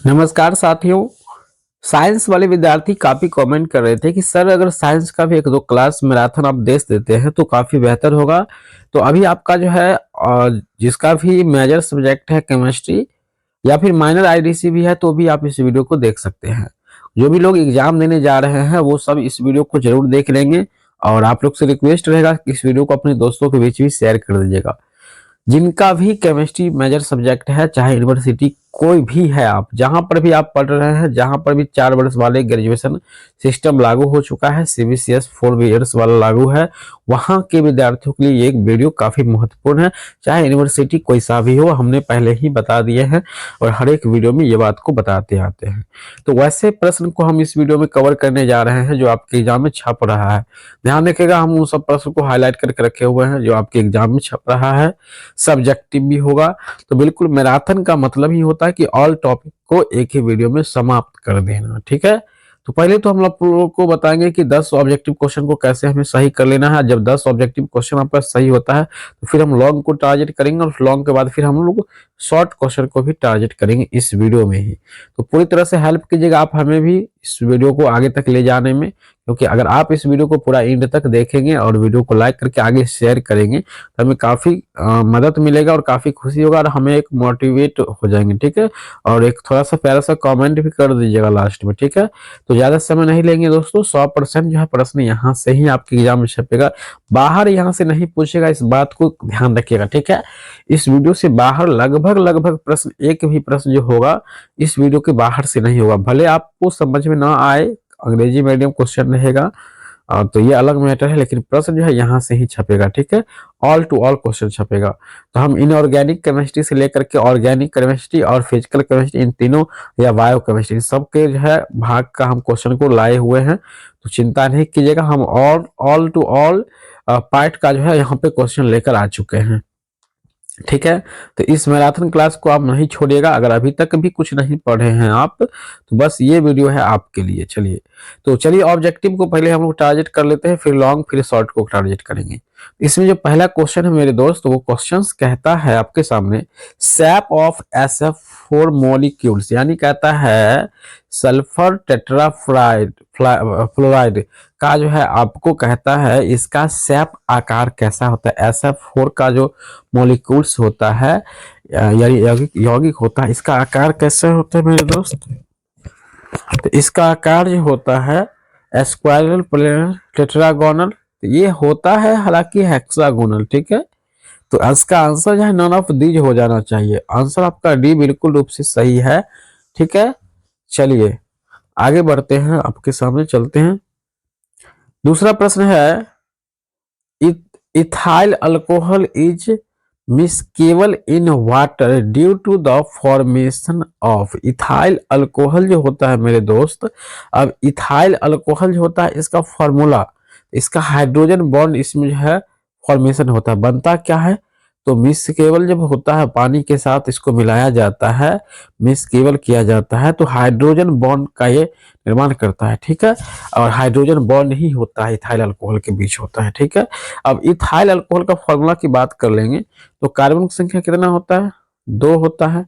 नमस्कार साथियों। साइंस वाले विद्यार्थी काफी कमेंट कर रहे थे कि सर अगर साइंस का भी एक दो क्लास मैराथन आप दे देते हैं तो काफी बेहतर होगा। तो अभी आपका जो है जिसका भी मेजर सब्जेक्ट है केमिस्ट्री या फिर माइनर आईडीसी भी है तो भी आप इस वीडियो को देख सकते हैं। जो भी लोग एग्जाम देने जा रहे हैं वो सब इस वीडियो को जरूर देख लेंगे। और आप लोग से रिक्वेस्ट रहेगा कि इस वीडियो को अपने दोस्तों के बीच भी शेयर कर दीजिएगा। जिनका भी केमिस्ट्री मेजर सब्जेक्ट है, चाहे यूनिवर्सिटी कोई भी है, आप जहां पर भी आप पढ़ रहे हैं, जहां पर भी 4 वर्ष वाले ग्रेजुएशन सिस्टम लागू हो चुका है, सीबीसीएस 4 इयर्स वाला लागू है, वहां के विद्यार्थियों के लिए ये एक वीडियो काफी महत्वपूर्ण है। चाहे यूनिवर्सिटी कोई सा भी हो, हमने पहले ही बता दिए हैं और हर एक वीडियो में ये बात को बताते आते हैं। तो वैसे प्रश्न को हम इस वीडियो में कवर करने जा रहे हैं जो आपके एग्जाम में छप रहा है। ध्यान रखिएगा, हम उन सब प्रश्न को हाईलाइट करके रखे हुए हैं जो आपके एग्जाम में छप रहा है, सब्जेक्टिव भी होगा। तो बिल्कुल मैराथन का मतलब ही होता है कि ऑल टॉपिक को एक ही वीडियो में समाप्त कर देना। ठीक है, तो पहले तो हम लोग को बताएंगे कि 10 ऑब्जेक्टिव क्वेश्चन को कैसे हमें सही कर लेना है। जब 10 ऑब्जेक्टिव क्वेश्चन आपका सही होता है तो फिर हम लॉन्ग को टारगेट करेंगे और लॉन्ग के बाद फिर हम लोग शॉर्ट क्वेश्चन को भी टारगेट करेंगे इस वीडियो में ही। तो पूरी तरह से हेल्प कीजिएगा आप हमें भी इस वीडियो को आगे तक ले जाने में, क्योंकि अगर आप इस वीडियो को पूरा एंड तक देखेंगे और वीडियो को लाइक करके आगे शेयर करेंगे तो हमें काफी मदद मिलेगा और काफी खुशी होगा और हमें एक मोटिवेट हो जाएंगे। ठीक है, और एक थोड़ा सा प्यारा सा कमेंट भी कर दीजिएगा लास्ट में। ठीक है, तो ज्यादा समय नहीं लेंगे दोस्तों। 100% जो है प्रश्न यहाँ से ही आपके एग्जाम में छपेगा, बाहर यहाँ से नहीं पूछेगा, इस बात को ध्यान रखिएगा। ठीक है, इस वीडियो से बाहर लगभग प्रश्न, एक भी प्रश्न जो होगा इस वीडियो के बाहर से नहीं होगा। भले आपको समझ में ना आए, अंग्रेजी मीडियम क्वेश्चन रहेगा तो ये अलग मैटर है, लेकिन प्रश्न जो है यहाँ से ही छपेगा। ठीक है, ऑल टू ऑल क्वेश्चन छपेगा। तो हम इनऑर्गेनिक केमिस्ट्री से लेकर के ऑर्गेनिक केमिस्ट्री और फिजिकल केमिस्ट्री, इन तीनों या बायो केमिस्ट्री, सबके जो है भाग का हम क्वेश्चन को लाए हुए हैं। तो चिंता नहीं कीजिएगा, हम ऑल टू ऑल पार्ट का जो है यहाँ पे क्वेश्चन लेकर आ चुके हैं। ठीक है, तो इस मैराथन क्लास को आप नहीं छोड़िएगा। अगर अभी तक भी कुछ नहीं पढ़े हैं आप तो बस ये वीडियो है आपके लिए। चलिए ऑब्जेक्टिव को पहले हम लोग टारगेट कर लेते हैं, फिर लॉन्ग, फिर शॉर्ट को टारगेट करेंगे। इसमें जो पहला क्वेश्चन है मेरे दोस्त, वो क्वेश्चन कहता है आपके सामने सैप ऑफ SF4 मॉलिक्यूल्स, यानी कहता है सल्फर टेट्राफ्लोराइड फ्लोराइड का जो है आपको कहता है इसका सैप आकार कैसा होता है। SF4 का जो मॉलिक्यूल्स होता है यानी यौगिक होता है, इसका आकार कैसे होता है मेरे दोस्त। तो इसका आकार जो होता है स्क्वायरल, प्लेनर, टेट्रागोनल, ये होता है हालांकि हेक्सागोनल। ठीक है, तो इसका आंसर जो है नॉन ऑफ दीज हो जाना चाहिए। आंसर आपका डी बिल्कुल रूप से सही है। ठीक है, चलिए आगे बढ़ते हैं, आपके सामने चलते हैं। दूसरा प्रश्न है ethyl alcohol is miscible in water due to the formation of. Ethyl alcohol जो होता है मेरे दोस्त, अब इथाइल अल्कोहल जो होता है इसका फॉर्मूला, इसका हाइड्रोजन बॉन्ड इसमें जो है फॉर्मेशन होता है, बनता क्या है। तो मिसकेबल जब होता है पानी के साथ इसको मिलाया जाता है, मिसकेबल किया जाता है तो हाइड्रोजन बॉन्ड का ये निर्माण करता है। ठीक है, और हाइड्रोजन बॉन्ड ही होता है इथाइल अल्कोहल के बीच होता है। ठीक है, अब इथाइल अल्कोहल का फॉर्मूला की बात कर लेंगे तो कार्बन की संख्या कितना होता है, 2 होता है।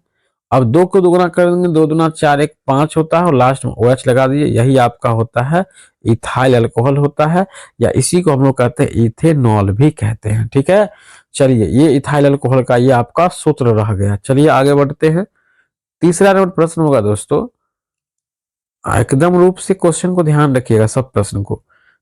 अब 2 को दोगुना कर देंगे, 2 दूना 4, 1 5 होता है और लास्ट में OH लगा दीजिए, यही आपका होता है इथाइल अल्कोहल होता है, या इसी को हम लोग कहते हैं इथेनॉल भी कहते हैं। ठीक है, चलिए ये इथाइल अल्कोहल का ये आपका सूत्र रह गया। चलिए आगे बढ़ते हैं। तीसरा नंबर प्रश्न होगा दोस्तों, एकदम रूप से क्वेश्चन को ध्यान रखिएगा, सब प्रश्न को।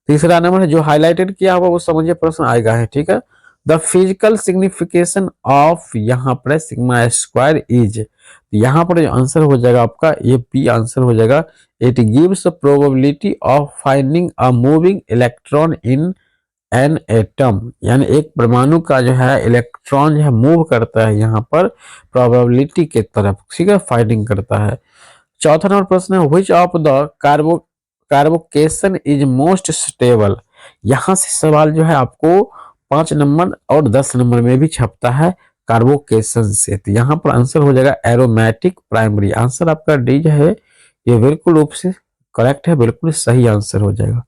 तीसरा नंबर है जो हाईलाइटेड किया हुआ वो समझिए प्रश्न आएगा है। ठीक है, द फिजिकल सिग्निफिकेशन ऑफ, यहाँ पर सिग्मा स्क्वायर इज, यहाँ पर जो आंसर हो जाएगा आपका ये बी आंसर हो जाएगा। It gives probability of finding a moving electron in an atom, यानी एक परमाणु का जो है इलेक्ट्रॉन जो है मूव करता है यहाँ पर प्रोबेबिलिटी के तरफ। ठीक है, फाइंडिंग करता है। चौथा नंबर प्रश्न है which of the carbocation is most stable. यहां से सवाल जो है आपको 5 नंबर और 10 नंबर में भी छपता है कार्बोकेशन से। तो यहाँ पर आंसर हो जाएगा एरोमेटिक प्राइमरी। आंसर आपका डी जो है ये बिल्कुल रूप से करेक्ट है, बिल्कुल सही आंसर हो जाएगा।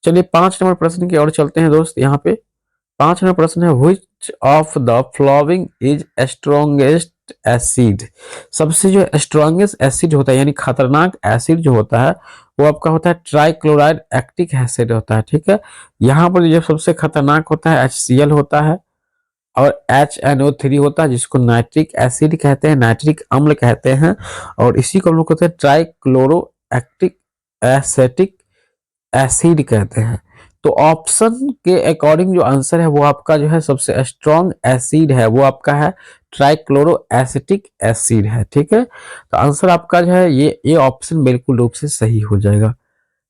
चलिए 5 नंबर प्रश्न की ओर चलते हैं दोस्त। यहाँ पे 5 नंबर प्रश्न है which of the flowing is strongest acid. सबसे जो स्ट्रॉन्गेस्ट एसिड होता है यानी खतरनाक एसिड जो होता है वो आपका होता है ट्राइक्लोराइड एक्टिक एसिड होता है। ठीक है, यहाँ पर जो सबसे खतरनाक होता है HCl होता है और HNO3 होता है जिसको नाइट्रिक एसिड कहते हैं, नाइट्रिक अम्ल कहते हैं, और इसी को हम लोग कहते हैं ट्राइक्लोरो एक्टिक एसेटिक एसिड कहते हैं। तो ऑप्शन के अकॉर्डिंग जो आंसर है वो आपका जो है सबसे स्ट्रॉन्ग एसिड है वो आपका है ट्राइक्लोरो एसिटिक एसिड है। ठीक है, तो आंसर आपका जो है ये ऑप्शन बिल्कुल रूप से सही हो जाएगा।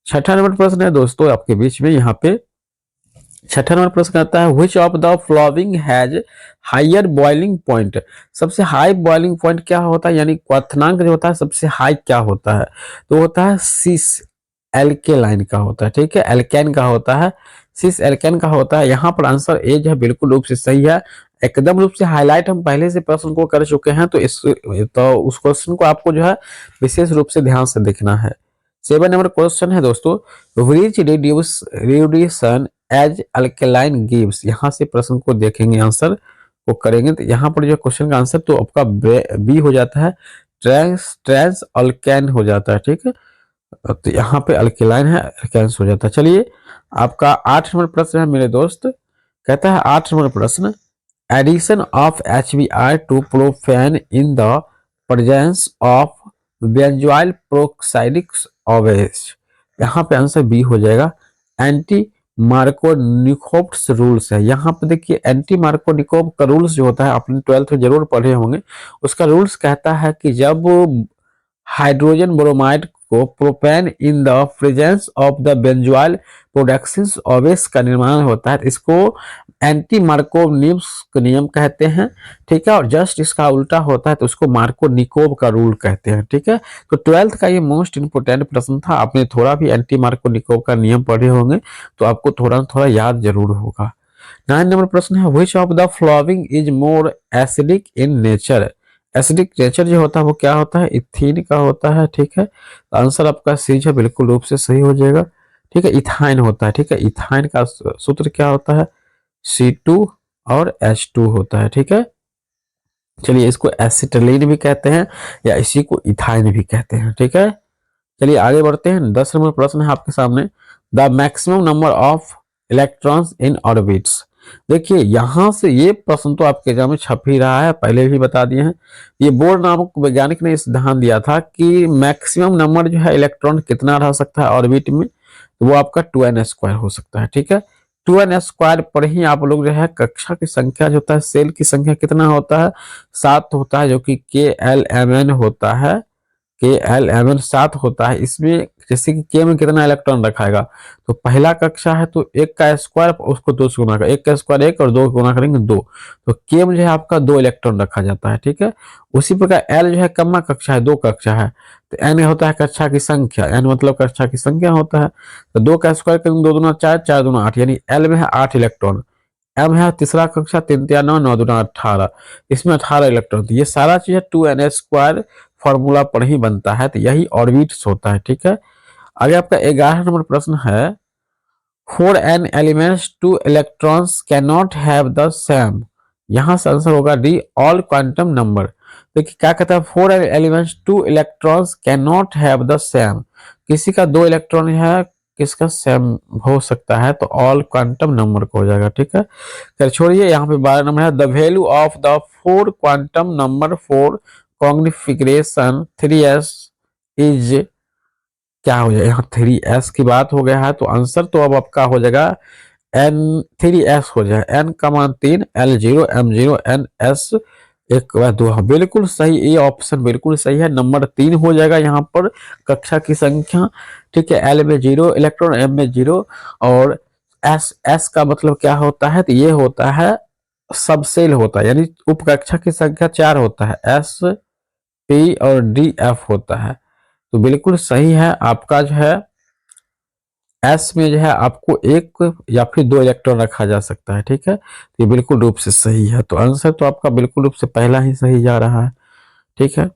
छठा नंबर प्रश्न है दोस्तों आपके बीच में, यहाँ पे छठा नंबर प्रश्न आता है which of the following has higher boiling point. सबसे हाई बॉइलिंग पॉइंट क्या होता है यानी क्वथनांक जो होता है सबसे हाई क्या होता है, तो होता है सिस एल्केलाइन का होता है। ठीक है, एल्केन का होता है, सिस एल्केन का होता है। यहाँ पर आंसर ए जो है बिल्कुल रूप से सही है, एकदम रूप से हाईलाइट हम पहले से प्रश्न को कर चुके हैं, तो उस क्वेश्चन को आपको जो है विशेष रूप से ध्यान से देखना है। 7 नंबर क्वेश्चन है दोस्तों, व्हिच रिड्यूसन एज अल्केलाइन गिव्स। यहाँ से प्रश्न को देखेंगे, आंसर को करेंगे, तो यहाँ पर जो क्वेश्चन का आंसर तो आपका बी हो जाता है, ट्रांस अल्केन हो जाता है। ठीक है, तो यहाँ पे अल्केलाइन है, अल्केन्स हो जाता है। चलिए आपका 8 नंबर प्रश्न है मेरे दोस्त, कहता है 8 नंबर प्रश्न, addition of HBr to propene in the presence of benzoyl peroxide ऑवेज। यहाँ पे आंसर बी हो जाएगा, एंटी मार्कोनिकोव्स रूल्स है। यहाँ पे देखिए एंटी मार्कोनिकोव का रूल्स जो होता है आपने 12th में जरूर पढ़े होंगे, उसका रूल्स कहता है कि जब हाइड्रोजन ब्रोमाइड को propene in the presence of the benzoyl productions ऑवेस का निर्माण होता है, इसको एंटी मार्कोनिव्स नियम कहते हैं। ठीक है, और जस्ट इसका उल्टा होता है तो उसको मार्कोनिकोव का रूल कहते हैं। ठीक है, तो 12th का ये मोस्ट इंपोर्टेंट प्रश्न था, आपने थोड़ा भी एंटी मार्कोनिकोव का नियम पढ़े होंगे तो आपको थोड़ा थोड़ा याद जरूर होगा। 9 नंबर प्रश्न है which of the following is more acidic in nature. Acidic nature जो होता है वो क्या होता है, इथीन का होता है। ठीक है, आंसर आपका सी है बिल्कुल रूप से सही हो जाएगा। ठीक है, इथाइन होता है। ठीक है, इथाइन का सूत्र क्या होता है, C2 और H2 होता है। ठीक है, चलिए इसको एसिटिलीन भी कहते हैं या इसी को इथाइन भी कहते हैं। ठीक है, चलिए आगे बढ़ते हैं। 10 नंबर प्रश्न है आपके सामने, the maximum number of electrons in orbits. देखिए यहां से ये प्रश्न तो आपके एग्जाम में छप ही रहा है, पहले भी बता दिए हैं। ये बोर नामक वैज्ञानिक ने इस ध्यान दिया था कि मैक्सिमम नंबर जो है इलेक्ट्रॉन कितना रह सकता है ऑर्बिट में, तो वो आपका 2n² हो सकता है। ठीक है, 2n² पर ही आप लोग जो है कक्षा की संख्या जो होता है, सेल की संख्या कितना होता है, 7 होता है, जो कि KLMN होता है, KLMN 7 होता है। इसमें जैसे कि K में कितना इलेक्ट्रॉन रखाएगा, तो पहला कक्षा है तो 1 का स्क्वायर उसको 2 से गुना कर, 1 का स्क्वायर 1 और 2 गुना करेंगे 2, तो K में जो है आपका 2 इलेक्ट्रॉन रखा जाता है। ठीक है, उसी प्रकार L जो है कम्मा कक्षा है, 2 कक्षा है, तो N होता है कक्षा की संख्या, N मतलब कक्षा की संख्या होता है, तो 2 का स्क्वायर करेंगे 2 दूना 4, 4 दूना 8, यानी L में है 8 इलेक्ट्रॉन। M है तीसरा कक्षा, 3 3 9, 9 दूना 18, इसमें 18 इलेक्ट्रॉन। तो ये सारा चीज है 2n² फॉर्मूला पर ही बनता है, तो यही ऑर्बिट्स होता है। ठीक है, आगे आपका 11 नंबर प्रश्न है, for an elements 2 electrons can not have the same. यहां से आंसर होगा डी, ऑल क्वांटम नंबर। देखिए क्या कहता है, for an elements 2 electrons can not have the same, किसी का 2 इलेक्ट्रॉन है किसका सेम हो सकता है, तो ऑल क्वांटम नंबर को हो जाएगा। ठीक है, फिर छोड़िए, यहाँ पे 12 नंबर है, the value of the 4 quantum number for configuration 3s is, क्या हो जाएगा, यहाँ 3s की बात हो गया है, तो आंसर तो अब आपका हो जाएगा n3s हो जाएगा, n का मान 3, L0 M0 NS 1 2। हाँ बिल्कुल सही, ये ऑप्शन बिल्कुल सही है, नंबर 3 हो जाएगा यहाँ पर कक्षा की संख्या। ठीक है, L में 0 इलेक्ट्रॉन, M में 0, और S का मतलब क्या होता है, तो ये होता है सबसेल होता है, यानी उप कक्षा की संख्या 4 होता है, S P और D F होता है। तो बिल्कुल सही है आपका जो है एस में जो है आपको 1 या फिर 2 इलेक्ट्रॉन रखा जा सकता है। ठीक है, ये बिल्कुल रूप से सही है, तो आंसर तो आपका बिल्कुल रूप से पहला ही सही जा रहा है। ठीक है,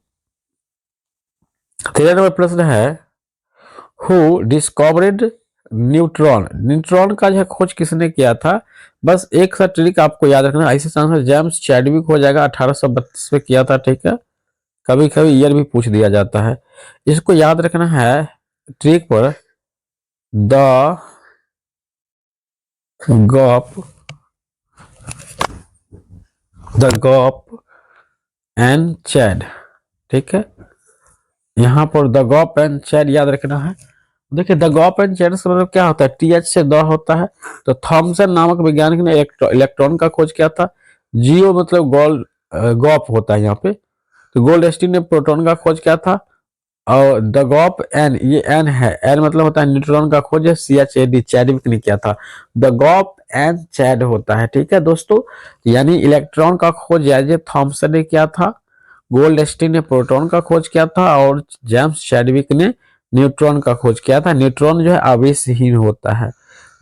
13 नंबर प्रश्न है, हु डिस्कवर्ड न्यूट्रॉन, न्यूट्रॉन का जो है खोज किसने किया था? बस एक सा ट्रिक आपको याद रखना, ऐसे आंसर जेम्स चैडविक हो जाएगा, 1832 में किया था, ठीक है। कभी कभी ईयर भी पूछ दिया जाता है, इसको याद रखना है ट्रिक पर। द गॉप एंड चैड, ठीक है। यहाँ पर द गॉप एंड चैड याद रखना है। देखिए द गॉप एंड चैड का मतलब क्या होता है? TH से द होता है। तो थॉमसन नामक वैज्ञानिक ने इलेक्ट्रॉन का खोज किया था। जियो मतलब गोल्ड, गॉप होता है यहाँ पे। तो गोल्डस्टीन ने प्रोटॉन का खोज किया था। और द गॉप एन, ये एन है, एन मतलब होता है न्यूट्रॉन का खोज है, CHAD चैडविक ने किया था। द गॉप एंड चैड होता है, ठीक है दोस्तों। यानी इलेक्ट्रॉन का खोज जे थॉमसन ने किया था, गोल्डस्टीन ने प्रोटॉन का खोज किया था, और जेम्स चैडविक ने न्यूट्रॉन का खोज किया था। न्यूट्रॉन जो है आवेशहीन होता है।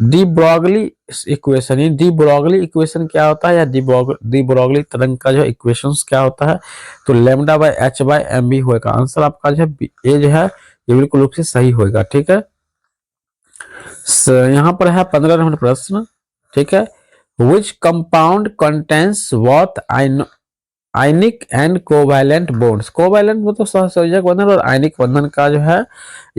De Broglie equation, de Broglie equation क्या होता है, या डी ब्रॉगली तरंग का जो इक्वेशन क्या होता है? तो lambda by h by m b होगा। आंसर आपका जो है ए जो है ये बिल्कुल रूप से सही होगा, ठीक है। यहाँ पर है 15 नंबर प्रश्न, ठीक है। Which compound contains both ionic and covalent bonds? Covalent मतलब सहसंयोजक बंधन, और आयनिक बंधन का जो है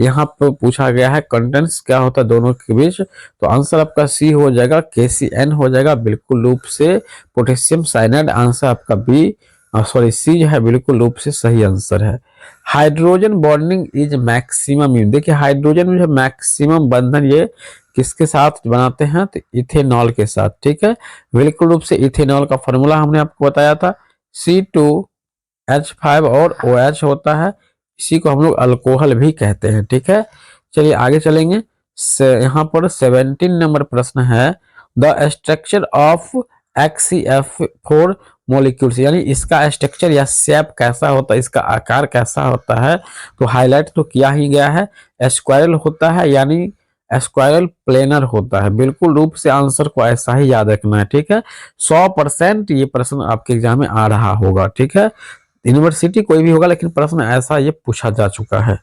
यहाँ पर पूछा गया है कंटेंट्स क्या होता है दोनों के बीच। तो आंसर आपका सी हो जाएगा, KCN हो जाएगा बिल्कुल रूप से, पोटेशियम साइनाइड। आंसर आपका बी, सॉरी सी जो है बिल्कुल रूप से सही आंसर है। हाइड्रोजन बॉन्डिंग इज मैक्सिमम, देखिए हाइड्रोजन में जो मैक्सिमम बंधन ये किसके साथ बनाते हैं? तो इथेनॉल के साथ, ठीक है। बिल्कुल रूप से इथेनॉल का फॉर्मूला हमने आपको बताया था, C2H5 और OH होता है। इसी को हम लोग अल्कोहल भी कहते हैं, ठीक है। चलिए आगे चलेंगे। यहाँ पर 17 नंबर प्रश्न है, the structure of HCF4 molecules, यानी इसका स्ट्रक्चर या शेप कैसा होता है, इसका आकार कैसा होता है? तो हाईलाइट तो किया ही गया है, स्क्वायरल होता है, यानी स्क्वायरल प्लेनर होता है। बिल्कुल रूप से आंसर को ऐसा ही याद रखना है, ठीक है। 100% ये प्रश्न आपके एग्जाम में आ रहा होगा, ठीक है। यूनिवर्सिटी कोई भी होगा, लेकिन प्रश्न ऐसा ये पूछा जा चुका है।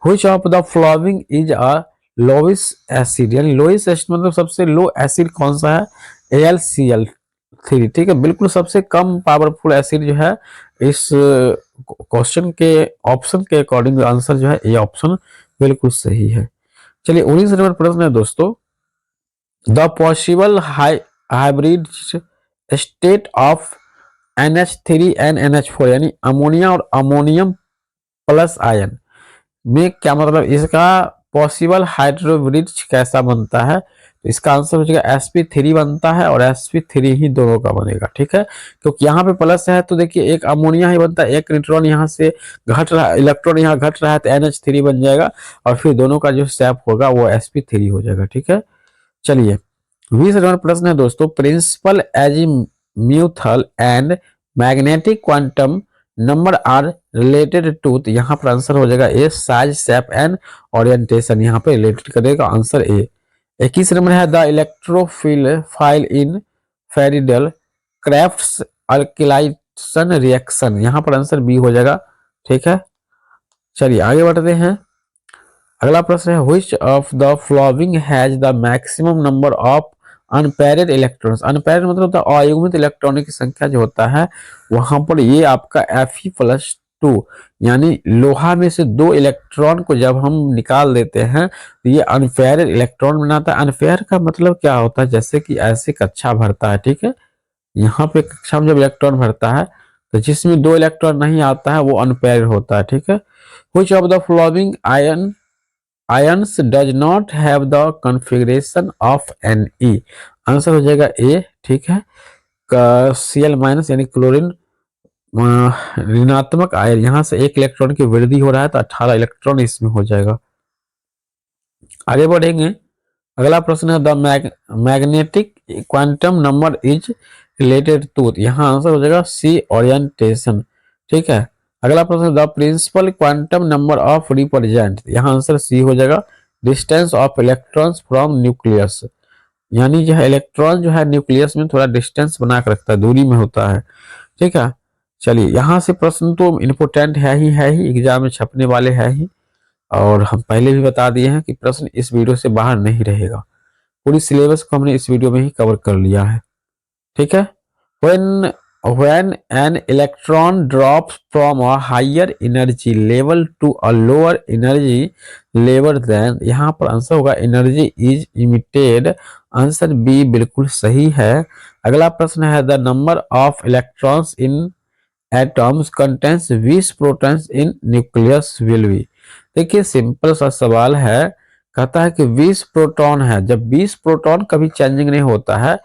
Which of the following is a lowest acid, यानी लोएस्ट एसिड मतलब सबसे लो एसिड कौन सा है? AlCl3, ठीक है। बिल्कुल सबसे कम पावरफुल एसिड जो है इस क्वेश्चन के ऑप्शन के अकॉर्डिंग आंसर जो है ये ऑप्शन बिल्कुल सही है। चलिए 19 नंबर प्रश्न है दोस्तों, the possible hybrid state of NH3 and NH4, यानी अमोनिया और अमोनियम प्लस आयन में क्या मतलब, इसका पॉसिबल हाइड्रोब्रिड कैसा बनता है? तो इसका आंसर हो जाएगा sp3 बनता है, और sp3 ही दोनों का बनेगा, ठीक है। क्योंकि यहाँ पे प्लस है तो देखिए एक अमोनिया ही बनता है, एक न्यूट्रॉन यहाँ से घट रहा है, इलेक्ट्रॉन यहाँ घट रहा है तो NH3 बन जाएगा, और फिर दोनों का जो शेप होगा वो sp3 हो जाएगा, ठीक है। चलिए 20 नंबर प्रश्न है दोस्तों, principal azimuthal and magnetic quantum number are related to, तो यहाँ पर आंसर हो जाएगा A, size shape and orientation, यहाँ पे रिलेटेड करेगा आंसर ए। 21 नंबर है, the electrophile file in Friedel Crafts alkylation reaction, यहाँ पर आंसर बी हो जाएगा, ठीक है। चलिए आगे बढ़ते हैं। अगला प्रश्न है, which of the following has the maximum number of unpaired electrons? Unpaired मतलब होता है अयुग्मित इलेक्ट्रॉनों की संख्या जो होता है, वहां पर ये आपका Fe+2, यानी लोहा में से 2 इलेक्ट्रॉन को जब हम निकाल देते हैं तो ये अनपेयर्ड इलेक्ट्रॉन बनाता है। अनपेयर का मतलब क्या होता है? जैसे कि ऐसे कक्षा भरता है, ठीक है। यहाँ पे कक्षा में जब इलेक्ट्रॉन भरता है तो जिसमें 2 इलेक्ट्रॉन नहीं आता है वो अनपेयर्ड होता है, ठीक है। Which of the following ions does not have the configuration of Ne, answer हो जाएगा ए, ठीक है। Cl- यानी क्लोरीन ऋणात्मक आयन, यहां से 1 इलेक्ट्रॉन की वृद्धि हो रहा है तो 18 इलेक्ट्रॉन इसमें हो जाएगा। आगे बढ़ेंगे। अगला प्रश्न है, the magnetic quantum number is related to, यहाँ आंसर हो जाएगा सी, ओरिएंटेशन, ठीक है। अगला प्रश्न, the principal quantum number of represent, यहाँ आंसर सी हो जाएगा, distance of electrons from nucleus, यानी जो है इलेक्ट्रॉन जो है न्यूक्लियस में थोड़ा डिस्टेंस बना कर रखता है, दूरी में होता है, ठीक है। चलिए यहाँ से प्रश्न तो इम्पोर्टेंट है ही एग्जाम में छपने वाले है ही। और हम पहले भी बता दिए हैं कि प्रश्न इस वीडियो से बाहर नहीं रहेगा, पूरी सिलेबस को हमने इस वीडियो में ही कवर कर लिया है। ठीक है। when an electron drops from a higher energy level to a lower energy level, then यहाँ पर आंसर होगा energy is emitted। Answer B बिल्कुल सही है। अगला प्रश्न है the number of electrons in atoms contains 20 protons in nucleus will be. देखिए सिंपल सा सवाल है, कहता है कि 20 प्रोटॉन है। जब 20 प्रोटॉन कभी चेंजिंग नहीं होता है,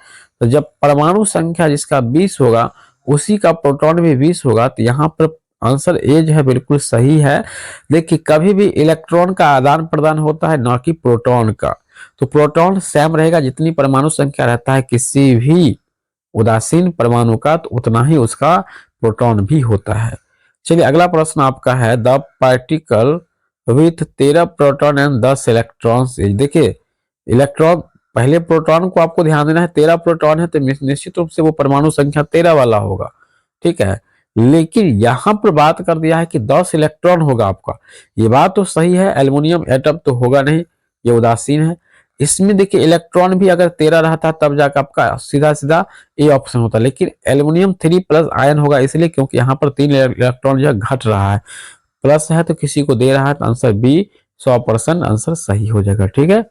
तो जब परमाणु संख्या जिसका 20 होगा उसी का प्रोटॉन भी 20 होगा। तो यहाँ पर आंसर ए जो है बिल्कुल सही है। देखिए कभी भी इलेक्ट्रॉन का आदान प्रदान होता है, ना कि प्रोटॉन का। तो प्रोटॉन सेम रहेगा, जितनी परमाणु संख्या रहता है किसी भी उदासीन परमाणु का, तो उतना ही उसका प्रोटॉन भी होता है। चलिए अगला प्रश्न आपका है the particle with 13 proton and 10 electrons. देखिए इलेक्ट्रॉन, पहले प्रोटॉन को आपको ध्यान देना है, 13 प्रोटॉन है तो निश्चित रूप से वो परमाणु संख्या 13 वाला होगा। ठीक है, लेकिन यहां पर बात कर दिया है कि 10 इलेक्ट्रॉन होगा आपका। ये बात तो सही है, एल्युमिनियम एटम तो होगा नहीं, ये उदासीन है। इसमें देखिए इलेक्ट्रॉन भी अगर 13 रहता तब जाकर आपका सीधा सीधा ए ऑप्शन होता, लेकिन एल्युमिनियम 3+ आयन होगा, इसलिए क्योंकि यहाँ पर 3 इलेक्ट्रॉन जो है घट रहा है, प्लस है तो किसी को दे रहा है, तो आंसर बी 100% आंसर सही हो जाएगा। ठीक है,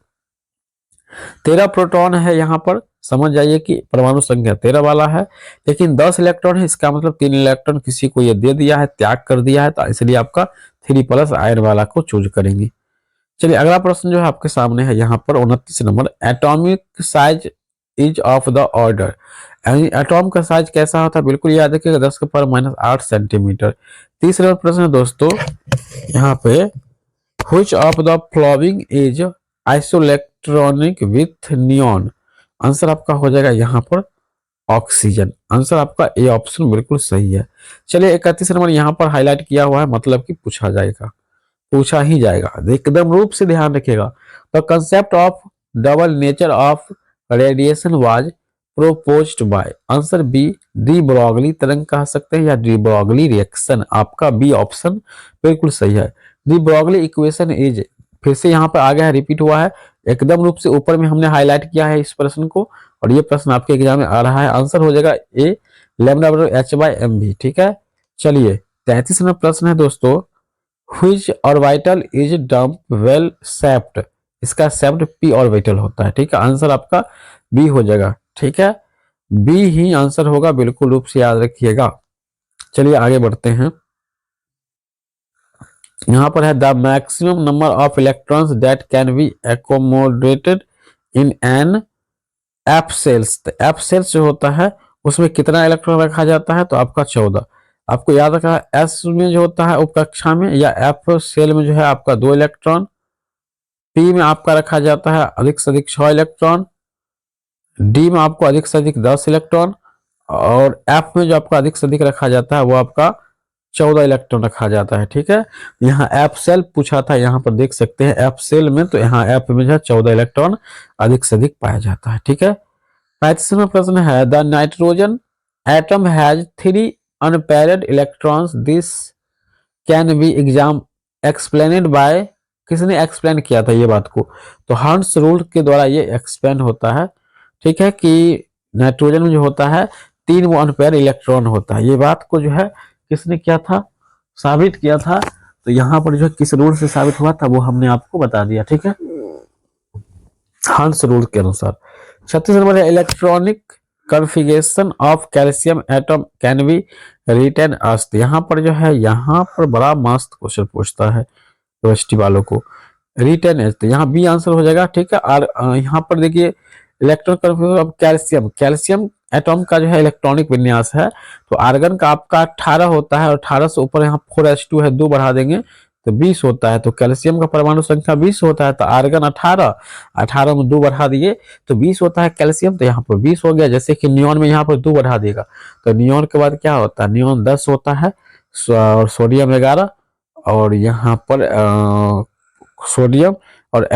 13 प्रोटॉन है यहाँ पर, समझ जाइए कि परमाणु संख्या 13 वाला है, लेकिन 10 इलेक्ट्रॉन है, इसका मतलब 3 इलेक्ट्रॉन किसी को ये दे दिया है, त्याग कर दिया है, तो इसलिए आपका 3+ आयन वाला को चूज करेंगे। चलिए अगला प्रश्न जो है आपके सामने है यहाँ पर 29 number, atomic size is of the order. Atom का साइज कैसा होता है, बिल्कुल याद रखिएगा 10⁻⁸ सेंटीमीटर। तीसरा प्रश्न है दोस्तों यहाँ पे, which of the following is isoelectronic with neon. Answer आपका हो जाएगा यहाँ पर ऑक्सीजन। आंसर आपका ए ऑप्शन बिल्कुल सही है। चलिए 31 नंबर यहाँ पर हाईलाइट किया हुआ है, मतलब कि पूछा ही जाएगा, एकदम रूप से ध्यान रखिएगा। The concept of double nature of radiation was proposed by. Answer B de Broglie तरंग कह सकते हैं या डी ब्रॉगली रिएक्शन। आपका बी ऑप्शन बिल्कुल सही है। डी ब्रॉगली इक्वेशन इज, फिर से यहाँ पर आ गया है, रिपीट हुआ है, एकदम रूप से ऊपर में हमने हाईलाइट किया है इस प्रश्न को, और ये प्रश्न आपके एग्जाम में आ रहा है। आंसर हो जाएगा ए λ/h/mv। ठीक है, चलिए 33 नंबर प्रश्न है दोस्तों, which orbital is dumbbell shaped. इसका शेप्ड पी ऑर्बिटल होता है। ठीक है, आंसर आपका बी हो जाएगा। ठीक है, बी ही आंसर होगा, बिल्कुल रूप से याद रखिएगा। चलिए आगे बढ़ते हैं। यहाँ पर है the maximum number of electrons that can be accommodated in an f shells. तो एफ सेल्स जो होता है उसमें कितना इलेक्ट्रॉन रखा जाता है, तो आपका 14। आपको याद रखना है एस में जो होता है उपकक्षा में, या एफ सेल में जो है आपका 2 इलेक्ट्रॉन, पी में आपका रखा जाता है अधिक से अधिक 6 इलेक्ट्रॉन, डी में आपको अधिक से अधिक 10 इलेक्ट्रॉन, और एफ में जो आपका अधिक से अधिक रखा जाता है वो आपका 14 इलेक्ट्रॉन रखा जाता है। ठीक है, यहाँ एफ सेल पूछा था, यहाँ पर देख सकते हैं एफ सेल में, तो यहाँ एफ में जो है 14 इलेक्ट्रॉन अधिक से अधिक पाया जाता है। ठीक है, 35वां प्रश्न है the nitrogen atom has 3 unpaired electrons, this can be explained by. किसने एक्सप्लेन किया था ये बात को, तो हंस रूल के द्वारा ये एक्सप्लेन होता है। ठीक है, कि नाइट्रोजन में जो होता है 3 वो अनपेयर इलेक्ट्रॉन होता है, ये बात को जो है किसने किया था, साबित किया था। तो यहाँ पर जो है किस रूल से साबित हुआ था वो हमने आपको बता दिया। ठीक है, हंस रूल के अनुसार। 36 नंबर है electronic configuration of calcium atom can be written as. यहाँ पर जो है, यहाँ पर बड़ा मस्त क्वेश्चन पूछता है यूनिवर्सिटी वालों को, रिटन एज, तो यहाँ बी आंसर हो जाएगा। ठीक है, और यहाँ पर देखिए electron configuration of calcium atom का जो है इलेक्ट्रॉनिक विन्यास है, तो आर्गन का आपका 18 होता है, और 18 से ऊपर यहाँ 4s2 है, 2 बढ़ा देंगे तो 20 होता है। तो कैल्शियम का परमाणु संख्या 20 होता है, तो आर्गन 18 में 2 बढ़ा दिए तो 20 होता है कैल्शियम, तो यहाँ पर 20 हो गया। जैसे कि नियॉन में यहाँ पर 2 बढ़ा देगा, तो नियॉन के बाद क्या होता है, नियॉन 10 होता है, और सोडियम 11, और यहाँ पर सोडियम और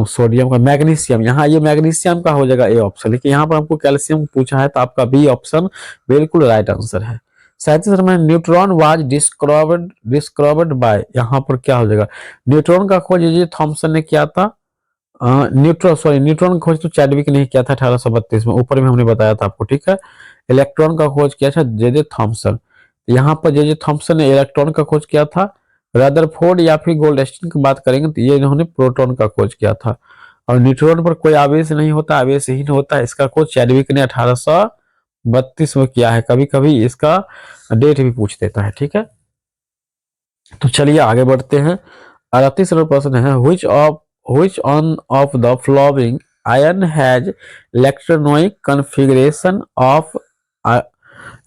सोडियम का मैग्नीशियम, यहाँ ये मैग्नीशियम का हो जाएगा ए ऑप्शन, लेकिन यहाँ पर हमको कैल्शियम पूछा है, तो आपका बी ऑप्शन बिल्कुल राइट आंसर है। 37 number neutron was discovered by, यहाँ पर क्या हो जाएगा, न्यूट्रॉन का खोज जे थॉमसन ने किया था। न्यूट्रॉन का खोज तो चैडविक ने किया था 1832 में, ऊपर में हमने बताया था आपको, ठीक है। इलेक्ट्रॉन का खोज किया था जे थॉमसन। यहाँ पर जे थॉमसन ने इलेक्ट्रॉन का खोज किया था। रदरफोर्ड या फिर गोल्डस्टीन की बात करेंगे तो ये इन्होंने प्रोटॉन का खोज किया था। और न्यूट्रॉन पर कोई आवेश नहीं होता, आवेशहीन होता है, इसका खोज चैडविक ने 1832 में किया है। कभी कभी इसका डेट भी पूछ देता है, ठीक है। तो चलिए आगे बढ़ते हैं। 38 नंबर प्रश्न है, which one of the following ion has electronic configuration of,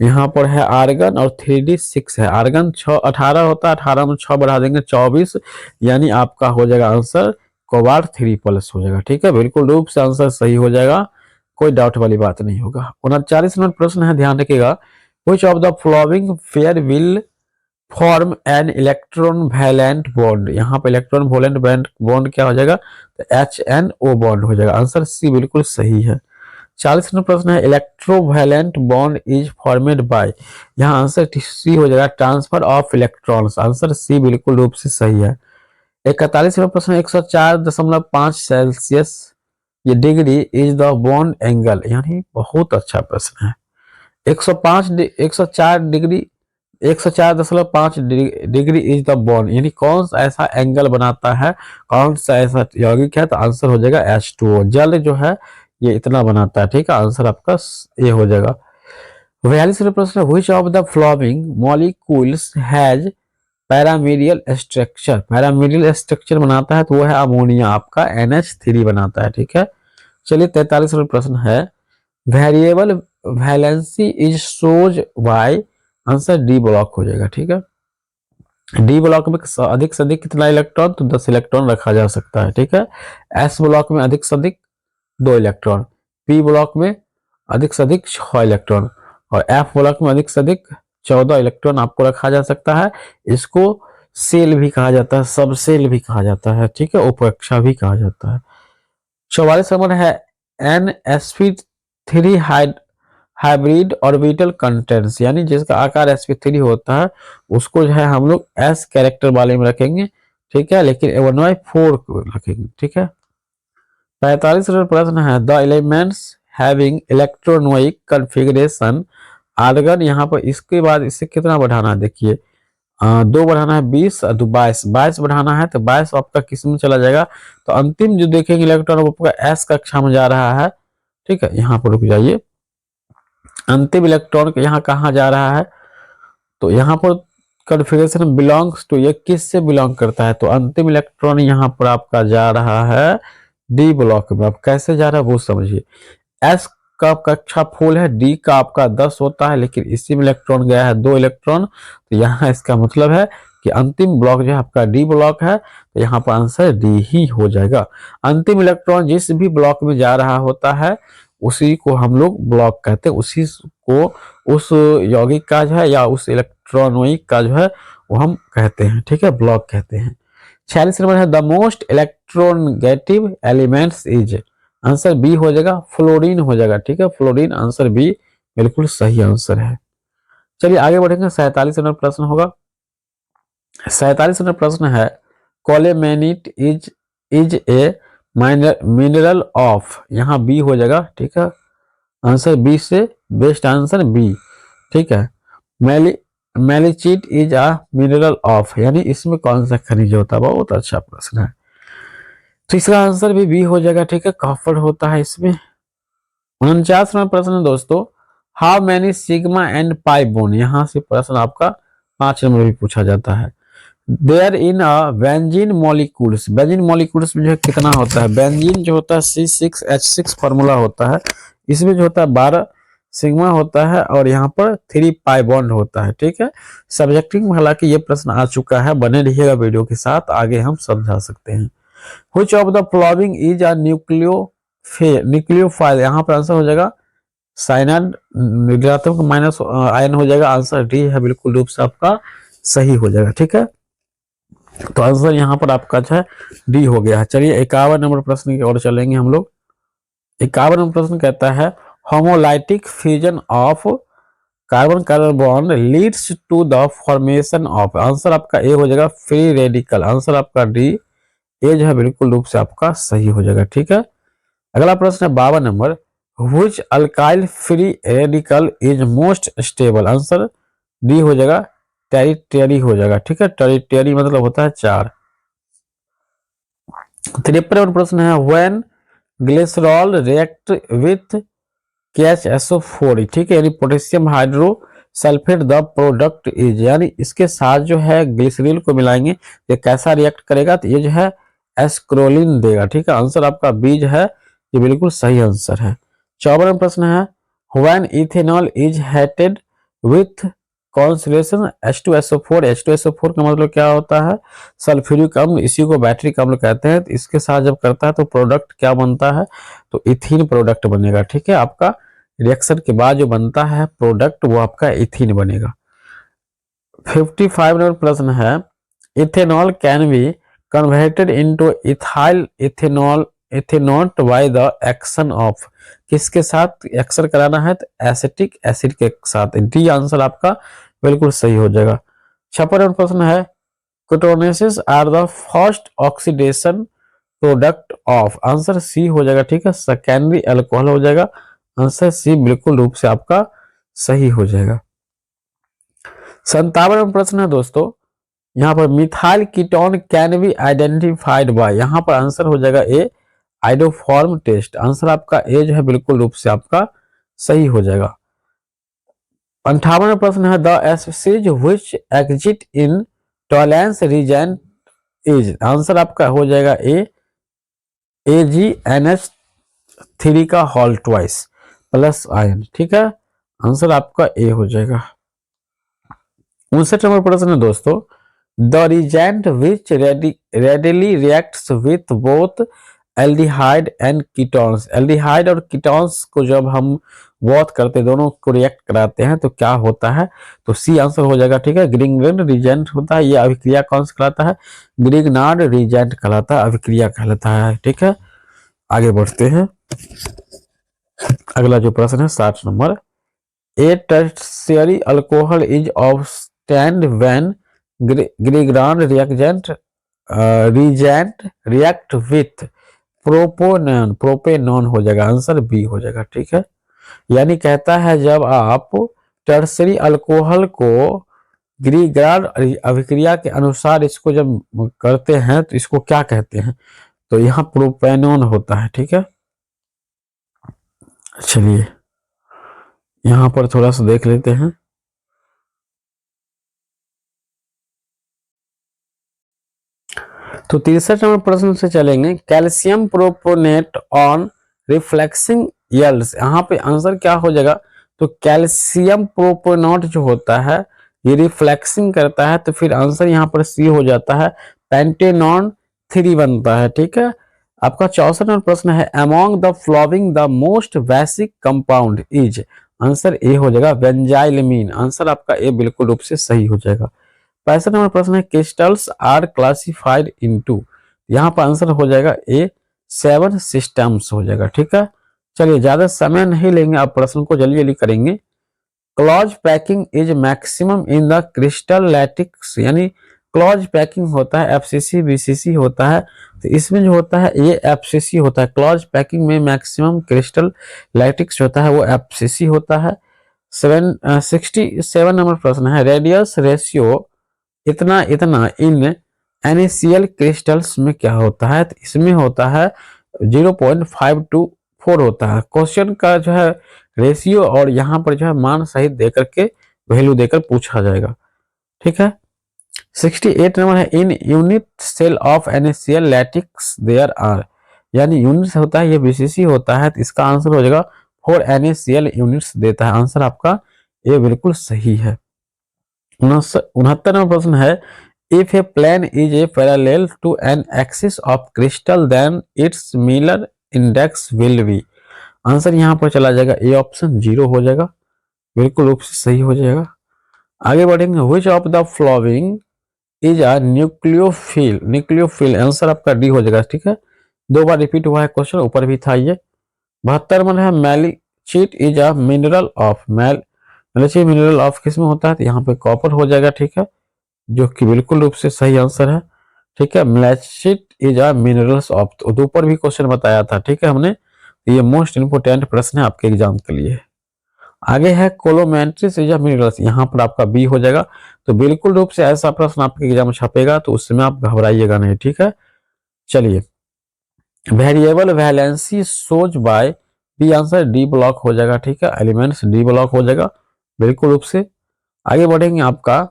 यहाँ पर है आर्गन और 3d6 है। आर्गन 18 होता है, 18 में 6 बढ़ा देंगे 24, यानी आपका हो जाएगा आंसर कोबाल्ट 3+ हो जाएगा, ठीक है। बिल्कुल रूप से आंसर सही हो जाएगा, कोई डाउट वाली बात नहीं होगा। 39 नंबर प्रश्न है, ध्यान रखिएगा, which of the following pair will form an electron valent bond, यहाँ पे इलेक्ट्रॉन वैलेंट बॉन्ड क्या हो जाएगा, तो HNO बॉन्ड हो जाएगा। आंसर सी बिल्कुल सही है। 40 नंबर प्रश्न है, electrovalent bond is formed by, यहाँ आंसर सी हो जाएगा, transfer of electrons. Answer C बिल्कुल रूप से सही है। 41 नंबर प्रश्न, 104.5 सेल्सियस ये degree is the bond angle, यानी बहुत अच्छा प्रश्न है। 104 degree 104.5 degree is the bond, यानी कौन सा ऐसा एंगल बनाता है, कौन सा ऐसा यौगिक है, तो आंसर हो जाएगा H2O। जल जो है ये इतना बनाता है, ठीक है। आंसर आपका ये हो जाएगा। 42 प्रश्न, which of the following molecules has pyramidal structure, pyramidal structure बनाता है तो वो है अमोनिया, आपका NH3 बनाता है, ठीक है। चलिए 43 प्रश्न है, variable valency is shows by, answer d block हो जाएगा, ठीक है। डी ब्लॉक में अधिक से अधिक कितना इलेक्ट्रॉन, तो 10 इलेक्ट्रॉन रखा जा सकता है, ठीक है। एस ब्लॉक में अधिक से अधिक 2 इलेक्ट्रॉन, पी ब्लॉक में अधिक से अधिक 6 इलेक्ट्रॉन और एफ ब्लॉक में अधिक से अधिक 14 इलेक्ट्रॉन आपको रखा जा सकता है। इसको सेल भी कहा जाता है, सब सेल भी कहा जाता है, ठीक है, उपकक्षा भी कहा जाता है। 44 नंबर है, NsP3 हाइब्रिड ऑर्बिटल कंटेंट्स, यानी जिसका आकार sp3 होता है उसको जो है हम लोग s कैरेक्टर वाले में रखेंगे, ठीक है, लेकिन 1/4 को रखेंगे, ठीक है। 45 नंबर प्रश्न है, the elements having electronic configuration argon, यहाँ पर इसके बाद इससे कितना बढ़ाना है, देखिए 2 बढ़ाना है 20 और 22 बढ़ाना है, तो 22 आपका किस में चला जाएगा, तो अंतिम जो देखेंगे इलेक्ट्रॉन आपका एस कक्षा में जा रहा है, ठीक है। यहाँ पर रुक जाइए, अंतिम इलेक्ट्रॉन यहाँ कहाँ जा रहा है, तो यहाँ पर कॉन्फ़िगरेशन बिलोंग्स टू, ये किस से बिलोंग करता है, तो अंतिम इलेक्ट्रॉन यहाँ पर आपका जा रहा है डी ब्लॉक में। अब कैसे जा रहा है वो समझिए, एस का कक्षा फुल है, डी का आपका 10 होता है, लेकिन इसी में इलेक्ट्रॉन गया है 2 इलेक्ट्रॉन, तो यहाँ इसका मतलब है कि अंतिम ब्लॉक जो है आपका डी ब्लॉक है, तो यहाँ पर आंसर डी ही हो जाएगा। अंतिम इलेक्ट्रॉन जिस भी ब्लॉक में जा रहा होता है उसी को हम लोग ब्लॉक कहते हैं, उसी को उस यौगिक का जो है या उस इलेक्ट्रॉनिक का जो है वो हम कहते हैं, ठीक है, ब्लॉक कहते हैं। 46 नंबर है, the most electronegative elements is, answer B हो जाएगा, फ्लोरीन हो जाएगा, ठीक है, फ्लोरीन, आंसर बी बिल्कुल सही आंसर है। चलिए आगे बढ़ेंगे, 47 नंबर प्रश्न होगा। 47 नंबर प्रश्न है, कोलेमेनिट इज ए मिनरल ऑफ, यहाँ बी हो जाएगा, ठीक है, आंसर बी से बेस्ट आंसर बी, ठीक है। मेलिचिट इज अ मिनरल ऑफ, यानी इसमें कौन सा खनिज होता है, बहुत अच्छा प्रश्न है, तो इसका आंसर भी बी हो जाएगा, ठीक है, कॉपर होता है इसमें। 49वां प्रश्न दोस्तों, how many sigma and pi bone, यहाँ से प्रश्न आपका 5 नंबर भी पूछा जाता है। There in a benzene molecules, benzene molecules में जो है कितना होता है, बेंजीन जो होता है C6H6 फार्मूला होता है, इसमें जो होता है 12 सिग्मा होता है और यहाँ पर 3 पाई बॉन्ड होता है, ठीक है। सब्जेक्टिव में हालांकि ये प्रश्न आ चुका है, बने रहिएगा वीडियो के साथ, आगे हम समझा सकते हैं। Which of the following is a nucleophile, यहाँ पर आंसर हो जाएगा साइनाइड, ऋणात्मक माइनस आयन हो जाएगा, आंसर डी है, बिल्कुल रूप से आपका सही हो जाएगा, ठीक है। तो आंसर यहाँ पर आपका जो है डी हो गया है। चलिए 51 नंबर प्रश्न की ओर चलेंगे हम लोग। 51 नंबर प्रश्न कहता है, homolytic fusion of carbon carbon bond leads to the formation of, answer आपका ए हो जाएगा फ्री रेडिकल, आंसर आपका डी ए जो है बिल्कुल रूप से आपका सही हो जाएगा। ठीक है, अगला प्रश्न है 52 number, which alkyl free radical is most stable, answer D हो जाएगा टेरिटरी हो जाएगा। ठीक है, टेरिटरी मतलब होता है 4। 53 नंबर प्रश्न है, when glycerol react with KHSO4, ठीक है, यानी potassium hydro sulphate the product is, यानी इसके साथ जो है ग्लिसरील को मिलाएंगे ये कैसा रिएक्ट करेगा, तो ये जो है एस्क्रोलिन देगा। ठीक है, आंसर आपका बी जो है ये बिल्कुल सही आंसर है। 54 प्रश्न है, when ethanol is heated with concentration H2SO4, H2SO4 का मतलब क्या होता है, सल्फ्यूरिक अम्ल, इसी को बैटरिक अम्ल कहते हैं। तो इसके साथ जब करता है तो प्रोडक्ट क्या बनता है, तो इथीन प्रोडक्ट बनेगा। ठीक है, आपका रिएक्शन के बाद जो बनता है प्रोडक्ट वो आपका इथीन बनेगा। 55 नंबर प्रश्न है, ethanol can be converted into ethyl ethanol ethanoate by the action of, किसके साथ एक्शन कराना है, तो एसिटिक एसिड के साथ। डी आंसर आपका बिल्कुल सही हो जाएगा। 56 नंबर प्रश्न है, ketones are the first oxidation product of, answer C हो जाएगा। ठीक है, सेकेंडरी अल्कोहल हो जाएगा, आंसर सी बिल्कुल रूप से आपका सही हो जाएगा। 57 प्रश्न है दोस्तों, यहाँ पर methyl ketone can be identified by, यहाँ पर आंसर हो जाएगा ए आइडोफॉर्म टेस्ट, आंसर आपका ए जो है बिल्कुल रूप से आपका सही हो जाएगा। 58 प्रश्न है, the acid which exit in tolerance region is, answer आपका हो जाएगा ए AgNH3 का होल ट्वाइस प्लस आयन। ठीक है, आंसर आपका ए हो जाएगा। 59 नंबर प्रश्न है दोस्तों, the reagent which readily reacts with both aldehyde and ketones, aldehyde और कीटोन्स को जब हम बहुत करते दोनों को रिएक्ट कराते हैं तो क्या होता है, तो सी आंसर हो जाएगा। ठीक है, ग्रिग्नार्ड रिजेंट होता है, यह अभिक्रिया कौन सा कहलाता है, ग्रिग्नार्ड रिजेंट कहलाता है, अभिक्रिया कहलाता है। ठीक है, आगे बढ़ते हैं। अगला जो प्रश्न है 60 number, a tertiary alcohol is obtained when Grignard reagent react with propanone, propanone हो जाएगा, आंसर बी हो जाएगा। ठीक है, यानी कहता है जब आप टर्शियरी अल्कोहल को ग्रिग्नार्ड अभिक्रिया के अनुसार इसको जब करते हैं तो इसको क्या कहते हैं, तो यहाँ प्रोपेनॉन होता है। ठीक है, चलिए यहां पर थोड़ा सा देख लेते हैं। तो 63 नंबर प्रश्न से चलेंगे, कैल्शियम प्रोपोनेट ऑन रिफ्लेक्सिंग यील्ड्स, यहाँ पे आंसर क्या हो जाएगा, तो कैल्शियम प्रोपोनेट जो होता है ये रिफ्लेक्सिंग करता है, तो फिर आंसर यहाँ पर सी हो जाता है, पेंटेनॉन 3 बनता है। ठीक है, आपका 64 नंबर प्रश्न है, among the following the most basic compound is, answer A हो जाएगा बेंजाइलमीन, आंसर आपका ए बिल्कुल रूप से सही हो जाएगा। 65 नंबर प्रश्न है, क्रिस्टल्स आर क्लासिफाइड इनटू, यहाँ पर आंसर हो जाएगा ए 7 सिस्टम्स हो जाएगा। ठीक है, चलिए ज्यादा समय नहीं लेंगे, आप प्रश्न को जल्दी जल्दी करेंगे। Close packing is maximum in the crystal lattice, यानी क्लॉज पैकिंग होता है FCC BCC होता है, तो इसमें जो होता है ये FCC होता है। क्लॉज पैकिंग में मैक्सिमम क्रिस्टल लैटिक्स होता है वो FCC होता है। 67 नंबर प्रश्न है, रेडियस रेशियो इतना इतना इन NaCl क्रिस्टल्स में क्या होता है, तो इसमें होता है 0.524 होता है। क्वेश्चन का जो है रेशियो और यहाँ पर जो है मान सहित देकर के वैल्यू देकर पूछा जाएगा। ठीक है, 68 नंबर है, in unit cell of NaCl lattice there are, यानी यूनिट होता है ये BCC होता है, तो इसका आंसर हो जाएगा 4 NaCl यूनिट्स देता है, आंसर आपका ये बिल्कुल सही है। 69 नंबर प्रश्न है, if a plane is a parallel to an axis of crystal then its Miller index will be, answer यहाँ पर चला जाएगा ए ऑप्शन 0 हो जाएगा, बिल्कुल रूप से सही हो जाएगा। आगे बढ़ेंगे, which of the following is a nucleophile, nucleophile answer आपका डी हो जाएगा। ठीक है, 2 बार रिपीट हुआ है क्वेश्चन, ऊपर भी था ये। 72 में है, malachite is a mineral of, malicious mineral of किस में होता है, तो यहाँ पे कॉपर हो जाएगा, ठीक है, जो कि बिल्कुल रूप से सही आंसर है, ठीक है। मैलेशिट इज अ मिनरल्स ऑफ, तो ऊपर भी क्वेश्चन बताया था, ठीक है हमने, तो ये मोस्ट इंपोर्टेंट प्रश्न है आपके एग्जाम के लिए। आगे है कोलोमेंट्रिस इज अ मिनरल्स, यहाँ पर आपका बी हो जाएगा। तो बिल्कुल रूप से ऐसा प्रश्न आपके एग्जाम में छपेगा, तो उसमें आप घबराइएगा नहीं, ठीक है। चलिए, वेरिएबल वैलेंसी सोच by, B answer, d block हो जाएगा, ठीक है, एलिमेंट्स डी ब्लॉक हो जाएगा बिल्कुल रूप से। आगे बढ़ेंगे, आपका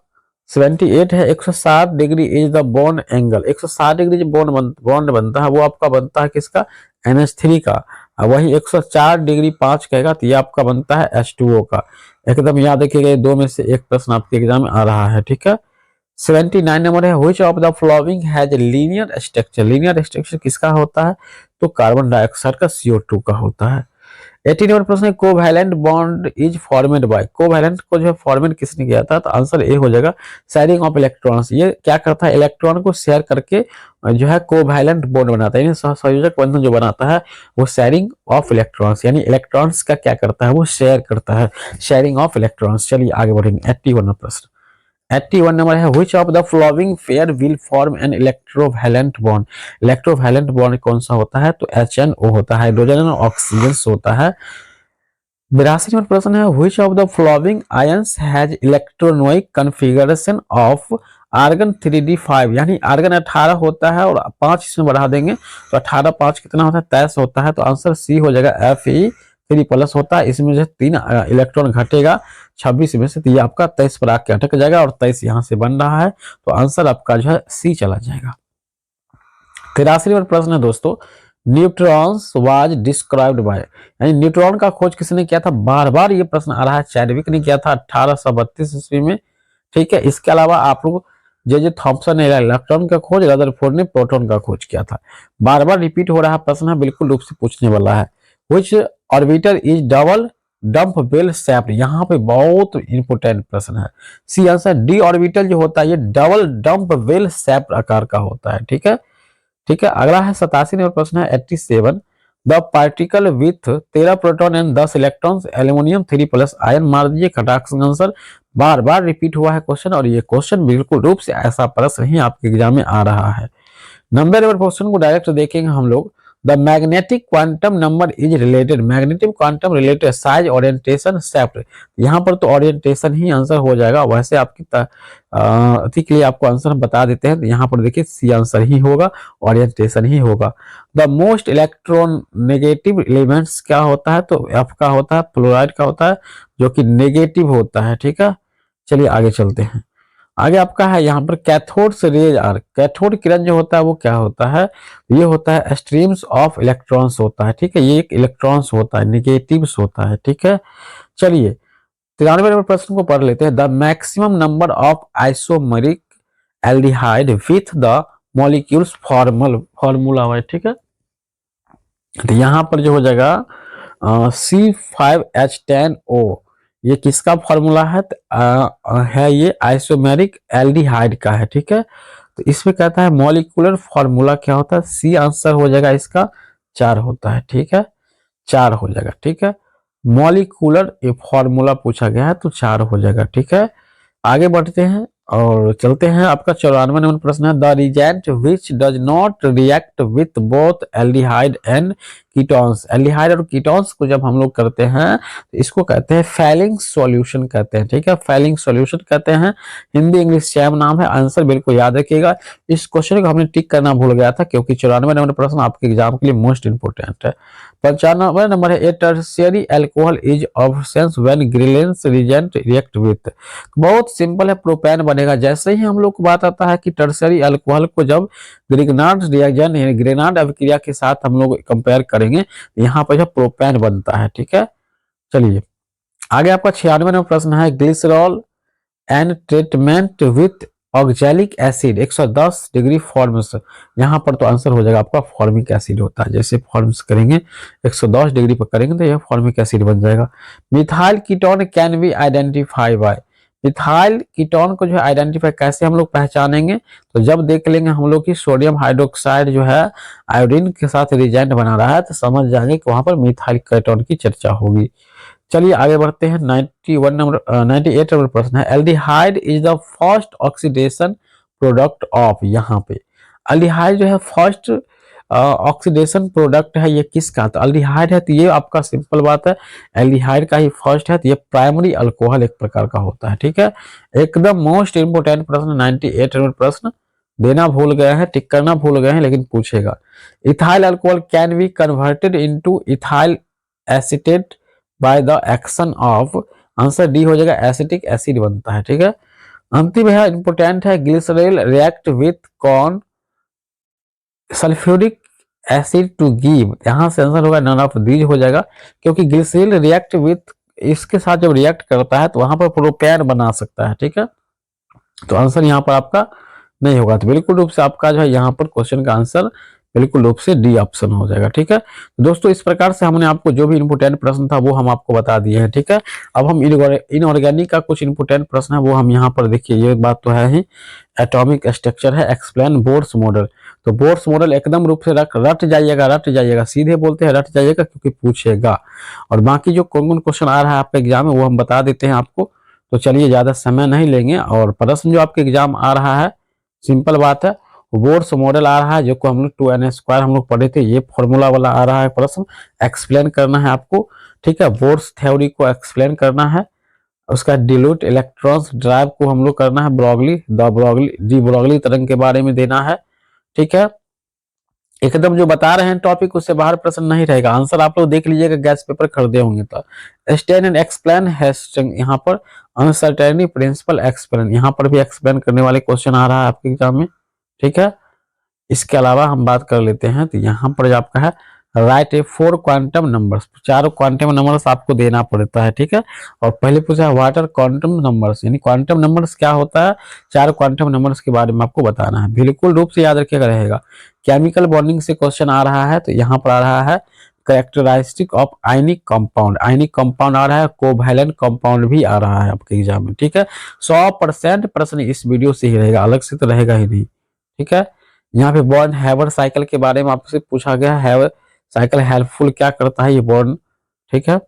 78 है, 160 degree is the bond angle, 160 degree जो बॉन्ड बनता है वो आपका बनता है किसका, NH3 का। वही 104 डिग्री 5 कहेगा तो ये आपका बनता है H2O का। एकदम याद रखिएगा, ये दो में से एक प्रश्न आपके एग्जाम में आ रहा है, ठीक है। 79 नंबर है, which of the following has linear structure, linear structure किसका होता है, तो कार्बन डाइऑक्साइड का, CO2 का होता है। 18 नंबर प्रश्न है, covalent bond is formed by, covalent को जो है फॉर्मेट किसने किया था, तो आंसर ए हो जाएगा, शेयरिंग ऑफ इलेक्ट्रॉन्स। ये क्या करता है, इलेक्ट्रॉन को शेयर करके जो है कोवैलेंट बॉन्ड बनाता है, यानी सहसंयोजक बंधन जो बनाता है वो शेयरिंग ऑफ इलेक्ट्रॉन्स, यानी इलेक्ट्रॉन्स का क्या करता है, वो शेयर करता है, शेयरिंग ऑफ इलेक्ट्रॉन्स। चलिए आगे बढ़ेंगे, 81 नंबर प्रश्न, 81 नंबर है, which of the following pair will form an electrovalent bond, electrovalent bond कौन सा होता है, तो HNO होता है, हाइड्रोजन और ऑक्सीजन होता है। 82 नंबर प्रश्न है, which of the following ions has electronic configuration of argon 3d5, यानी आर्गन 18 होता है और 5 इसमें बढ़ा देंगे तो 18 5 कितना होता है, 23 होता है। तो आंसर सी हो जाएगा, Fe3+ होता है, इसमें जो 3 इलेक्ट्रॉन घटेगा 26 में से, तो ये आपका 23 पर आके अटक जाएगा और 23 यहाँ से बन रहा है, तो आंसर आपका जो है सी चला जाएगा। 83 नंबर प्रश्न है दोस्तों, न्यूट्रॉन्स वाज डिस्क्राइब्ड बाय, यानी न्यूट्रॉन का खोज किसने किया था, बार बार ये प्रश्न आ रहा है, चैडविक ने किया था 1832 ईस्वी में, ठीक है। इसके अलावा आप लोग जे थॉम्पसन ने इलेक्ट्रॉन का खोज, रदरफोर्ड ने प्रोटॉन का खोज किया था, बार बार रिपीट हो रहा प्रश्न है, बिल्कुल रूप से पूछने वाला है। Which orbital is double dumbbell shaped, यहाँ पे बहुत इंपोर्टेंट प्रश्न है, सी आंसर, डी ऑर्बिटल जो होता है ये डबल डंप बेल शेप्ड आकार का होता है, ठीक है, ठीक है। अगला है 87 नंबर प्रश्न है, 87, the particle with 13 proton and 10 electrons aluminium 3+ ion, मार दीजिए खटाक आंसर, बार बार रिपीट हुआ है क्वेश्चन, और ये क्वेश्चन बिल्कुल रूप से ऐसा प्रश्न ही आपके एग्जाम में आ रहा है। नंबर क्वेश्चन को डायरेक्ट देखेंगे हम लोग, the magnetic quantum number is related, magnetic quantum related size orientation shape, यहाँ पर तो ओरिएंटेशन ही आंसर हो जाएगा, वैसे आपकी अति के लिए आपको आंसर बता देते हैं, तो यहाँ पर देखिए सी आंसर ही होगा, ओरिएंटेशन ही होगा। The most electron negative elements क्या होता है, तो एफ का होता है, फ्लोराइड का होता है, जो कि नेगेटिव होता है, ठीक है। चलिए आगे चलते हैं, आगे आपका है यहाँ पर कैथोड से रेज आर, कैथोड किरण जो होता है वो क्या होता है, ये होता है स्ट्रीम्स ऑफ इलेक्ट्रॉन्स होता है, ठीक है, ये एक इलेक्ट्रॉन्स होता है, निगेटिव्स होता है, ठीक है। चलिए 93 नंबर प्रश्न को पढ़ लेते हैं, the maximum number of isomeric aldehyde with the molecules formula है, ठीक है। तो यहाँ पर जो हो जाएगा C5H10O, ये किसका फॉर्मूला है, है ये आइसोमेरिक एल्डिहाइड का है, ठीक है। तो इसमें कहता है मॉलिक्यूलर फॉर्मूला क्या होता है, सी आंसर हो जाएगा इसका 4 होता है, ठीक है, 4 हो जाएगा, ठीक है। मॉलिक्यूलर फॉर्मूला पूछा गया है तो 4 हो जाएगा, ठीक है। आगे बढ़ते हैं और चलते हैं, आपका 94 नंबर प्रश्न है, the reagent which does not react with both aldehyde and ketones, aldehyde और कीटोन्स को जब हम लोग करते हैं तो इसको कहते हैं फैलिंग सॉल्यूशन कहते हैं, ठीक है, फैलिंग सॉल्यूशन कहते हैं, हिंदी इंग्लिश सेम नाम है, आंसर बिल्कुल याद रखिएगा। इस क्वेश्चन को हमने टिक करना भूल गया था क्योंकि 94 नंबर प्रश्न आपके एग्जाम के लिए मोस्ट इंपोर्टेंट है। 95 नंबर है, a tertiary alcohol is absence when Grignard's reagent react with, बहुत सिंपल है, प्रोपेन बनेगा। जैसे ही हम लोग को बात आता है कि टर्शियरी अल्कोहल को जब ग्रिग्नार्ड रिएजेंट यानी ग्रेनार्ड अभिक्रिया के साथ हम लोग कंपेयर करेंगे, यहाँ पर जो प्रोपेन बनता है, ठीक है। चलिए आगे आपका 96 नंबर प्रश्न है, glycerol and treatment with oxalic acid 110 degree forms, यहाँ पर तो आंसर हो जाएगा आपका फॉर्मिक एसिड होता है, जैसे फॉर्म्स करेंगे 110 डिग्री पर करेंगे तो यह फॉर्मिक एसिड बन जाएगा। Methyl ketone can be identify bye, methyl ketone को जो है आइडेंटिफाई कैसे हम लोग पहचानेंगे, तो जब देख लेंगे हम लोग की सोडियम हाइड्रोक्साइड जो है आयोडीन के साथ रिएजेंट बना रहा है तो समझ जाएंगे कि वहां पर मिथाइल कीटोन की चर्चा होगी। चलिए आगे बढ़ते हैं। 91 नंबर 98 नंबर प्रश्न है, aldehyde is the first oxidation product of. यहाँ पे एल्डिहाइड जो है फर्स्ट ऑक्सीडेशन प्रोडक्ट है, ये किसका? तो एल्डिहाइड है तो ये आपका सिंपल बात है, एल्डिहाइड का ही फर्स्ट है, तो ये प्राइमरी अल्कोहल एक प्रकार का होता है। ठीक है, एकदम मोस्ट इंपोर्टेंट प्रश्न 98 नंबर प्रश्न, देना भूल गए हैं, टिक करना भूल गए हैं, लेकिन पूछेगा। Ethyl alcohol can be converted into ethyl acetate bye the action of, answer D हो जाएगा, एसिटिक एसिड बनता है। ठीक है, अंतिम है इंपोर्टेंट है, ग्लिसरॉल रिएक्ट विथ कौन सल्फ्यूरिक एसिड टू गिव, यहां से आंसर होगा नन ऑफ दीज हो जाएगा, क्योंकि ग्लिसरॉल रिएक्ट विथ, इसके साथ जब रिएक्ट करता है तो वहां पर प्रोपेन बना सकता है। ठीक है, तो आंसर यहाँ पर आपका नहीं होगा, तो बिल्कुल रूप से आपका जो है यहाँ पर क्वेश्चन का आंसर बिल्कुल रूप से डी ऑप्शन हो जाएगा। ठीक है, तो दोस्तों इस प्रकार से हमने आपको जो भी इंपोर्टेंट प्रश्न था वो हम आपको बता दिए हैं। ठीक है, अब हम इनऑर्गेनिक का कुछ इंपोर्टेंट प्रश्न है वो हम यहाँ पर देखिए, ये बात तो है ही, एटॉमिक स्ट्रक्चर है, एक्सप्लेन बोर्स मॉडल। तो बोर्स मॉडल एकदम रूप से रट जाइएगा, सीधे बोलते हैं रट जाइएगा, क्योंकि पूछेगा। और बाकी जो कौन कौन क्वेश्चन आ रहा है आपके एग्जाम में वो हम बता देते हैं आपको। तो चलिए ज्यादा समय नहीं लेंगे, और प्रश्न जो आपके एग्जाम आ रहा है सिंपल बात है, बोर्स मॉडल आ रहा है, जो को हम लोग 2n² हम लोग पढ़े थे, ये फॉर्मूला वाला आ रहा है प्रश्न, एक्सप्लेन करना है आपको। ठीक है, बोर्स थ्योरी को एक्सप्लेन करना है, उसका डिल्यूट इलेक्ट्रॉन्स ड्राइव को हम लोग करना है, डी ब्रोगली तरंग के बारे में देना है। ठीक है, एकदम जो बता रहे हैं टॉपिक उससे बाहर प्रश्न नहीं रहेगा, आंसर आप लोग देख लीजिएगा, गैस पेपर खरीदे होंगे तो। स्टैंड एंड एक्सप्लेन है यहाँ पर, अनसर्टेनिटी प्रिंसिपल एक्सप्लेन, यहाँ पर भी एक्सप्लेन करने वाले क्वेश्चन आ रहा है आपके एग्जाम में। ठीक है, इसके अलावा हम बात कर लेते हैं, तो यहाँ पर आपका है राइट ए 4 क्वांटम नंबर्स, 4 क्वांटम नंबर्स आपको देना पड़ता है। ठीक है, और पहले पूछा है व्हाट आर क्वांटम नंबर्स, यानी क्वांटम नंबर्स क्या होता है, 4 क्वांटम नंबर्स के बारे में आपको बताना है, बिल्कुल रूप से याद रखिएगा रहेगा। केमिकल बॉन्डिंग से क्वेश्चन आ रहा है, तो यहाँ पर आ रहा है characteristic of ionic compound, ionic compound आ रहा है, कोवैलेंट कंपाउंड भी आ रहा है आपके एग्जाम में। ठीक है, 100% प्रश्न इस वीडियो से ही रहेगा, अलग से तो रहेगा ही नहीं। ठीक है, यहाँ पे बॉर्न हैवर साइकिल के बारे में आपसे पूछा गया है, साइकिल हेल्पफुल क्या करता है ये बॉर्न। ठीक है,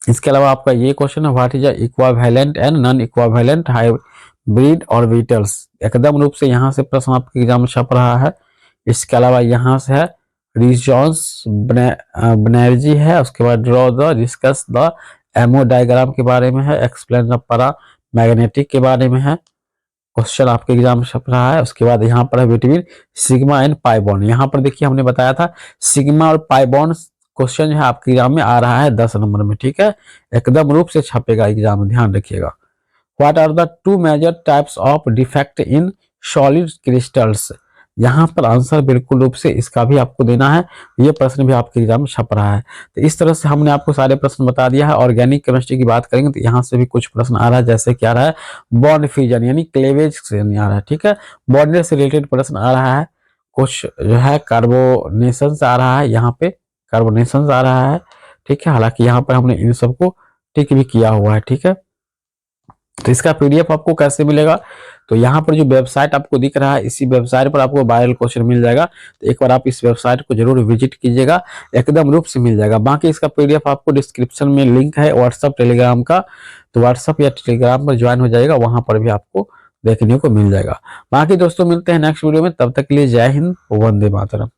इसके अलावा आपका ये क्वेश्चन है what is equivalent and non equivalent hybrid orbitals, एकदम रूप से यहाँ से प्रश्न आपके एग्जाम में छप रहा है। इसके अलावा यहाँ से है रिजॉन्स बनर्जी है, उसके बाद draw the discuss the MO diagram के बारे में है, एक्सप्लेन द पैरा मैग्नेटिक के बारे में है, क्वेश्चन आपके एग्जाम में छप रहा है। उसके बाद यहाँ पर है between sigma and pi bond, यहाँ पर देखिए हमने बताया था सिग्मा और पाई बॉन्ड क्वेश्चन जो है आपके एग्जाम में आ रहा है 10 नंबर में। ठीक है, एकदम रूप से छपेगा एग्जाम में, ध्यान रखिएगा। What are the 2 major types of defect in solid crystals, यहाँ पर आंसर बिल्कुल रूप से इसका भी आपको देना है, ये प्रश्न भी आपके एग्जाम में छप रहा है। तो इस तरह से हमने आपको सारे प्रश्न बता दिया है। ऑर्गेनिक केमिस्ट्री की बात करेंगे तो यहाँ से भी कुछ प्रश्न आ रहा है, जैसे क्या आ रहा है बॉन्ड फ्यूजन यानी क्लेवेज से आ रहा है। ठीक है, बॉन्ड से रिलेटेड प्रश्न आ रहा है, कुछ जो है कार्बोनेशन आ रहा है, यहाँ पे कार्बोनेशन आ रहा है। ठीक है, हालांकि यहाँ पर हमने इन सबको टिक भी किया हुआ है। ठीक है, तो इसका पीडीएफ आपको कैसे मिलेगा, तो यहाँ पर जो वेबसाइट आपको दिख रहा है इसी वेबसाइट पर आपको वायरल क्वेश्चन मिल जाएगा, तो एक बार आप इस वेबसाइट को जरूर विजिट कीजिएगा, एकदम रूप से मिल जाएगा। बाकी इसका पीडीएफ आपको डिस्क्रिप्शन में लिंक है व्हाट्सअप टेलीग्राम का, तो व्हाट्सअप या टेलीग्राम पर ज्वाइन हो जाएगा, वहां पर भी आपको देखने को मिल जाएगा। बाकी दोस्तों मिलते हैं नेक्स्ट वीडियो में, तब तक के लिए जय हिंद, वंदे मातरम।